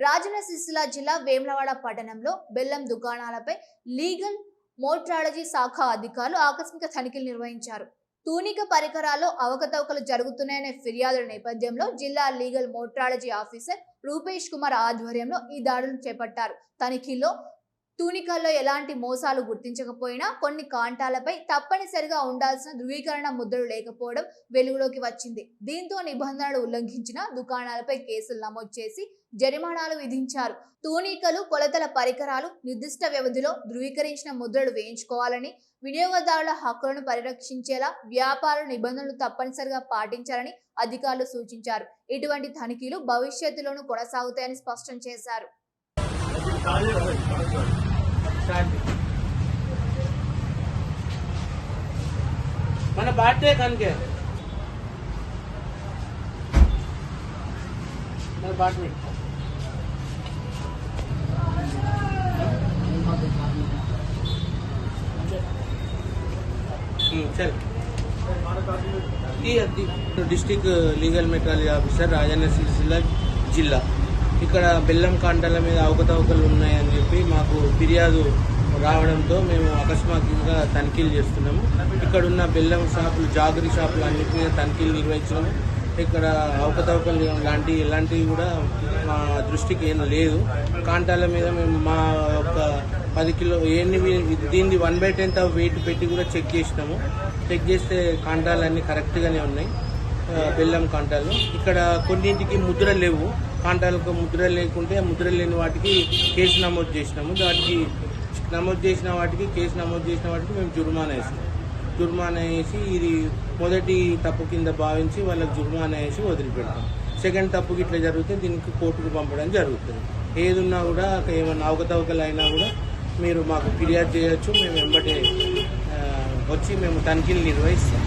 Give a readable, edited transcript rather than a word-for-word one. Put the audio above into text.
రాజన్న సిరిసిల్ల జిల్లా వేములవాడ పట్టణంలో బెల్లం దుకాణాలపై లీగల్ మోట్రాలజీ శాఖ అధికారులు ఆకస్మిక తనిఖీలు నిర్వహించారు. తూనిక పరికరాల్లో అవకతవకలు జరుగుతున్నాయనే ఫిర్యాదుల నేపథ్యంలో జిల్లా లీగల్ మోట్రాలజీ ఆఫీసర్ రూపేష్ కుమార్ ఆధ్వర్యంలో ఈ దాడులను చేపట్టారు. తనిఖీల్లో తూనికల్లో ఎలాంటి మోసాలు గుర్తించకపోయినా కొన్ని కాంటాలపై తప్పనిసరిగా ఉండాల్సిన ధృవీకరణ ముద్రలు లేకపోవడం వెలుగులోకి వచ్చింది. దీంతో నిబంధనలు ఉల్లంఘించిన దుకాణాలపై కేసులు నమోదు చేసి జరిమానాలు విధించారు. తూనికలు, కొలతల పరికరాలు నిర్దిష్ట వ్యవధిలో ధృవీకరించిన ముద్రలు వేయించుకోవాలని, వినియోగదారుల హక్కులను పరిరక్షించేలా వ్యాపార నిబంధనలు తప్పనిసరిగా పాటించాలని అధికారులు సూచించారు. ఇటువంటి తనిఖీలు భవిష్యత్తులోనూ కొనసాగుతాయని స్పష్టం చేశారు. మన బాటే కనుకే మన బాట్ में चल district legal metrology officer Rajanna Sircilla జిల్లా. ఇక్కడ బెల్లం కాంటాల మీద అవకతవకలు ఉన్నాయని చెప్పి మాకు ఫిర్యాదు రావడంతో మేము అకస్మాత్తుగా తనిఖీలు చేస్తున్నాము. ఇక్కడ ఉన్న బెల్లం షాపులు, జాగరీ షాపులు అన్నిటి మీద తనిఖీలు నిర్వహించాము. ఇక్కడ అవకతవకలు ఎలాంటివి కూడా మా దృష్టికి ఏం లేదు. కాంటాల మీద మేము మా ఒక 10 కిలో దీన్ని 1/10 వెయిట్ పెట్టి కూడా చెక్ చేసినాము. చెక్ చేస్తే కాంటాలన్నీ కరెక్ట్గానే ఉన్నాయి. బెల్లం కాంటాలు ఇక్కడ కొన్నింటికి ముద్రలు లేవు. కాంటాలకు ముద్ర లేకుంటే ముద్ర లేని వాటికి కేసు నమోదు చేసినాము. కేసు నమోదు చేసిన వాటికి మేము జుర్మానా వేసి ఇది మొదటి తప్పు కింద భావించి వాళ్ళకి జుర్మానా వేసి వదిలిపెడతాం. సెకండ్ తప్పుకి ఇట్లా జరిగితే దీనికి కోర్టుకు పంపడం జరుగుతుంది. ఏదున్నా కూడా ఏమన్నా అవకతవకలు అయినా కూడా మీరు మాకు ఫిర్యాదు చేయొచ్చు. మేము వెంబడే వచ్చి మేము తనిఖీలు నిర్వహిస్తాం.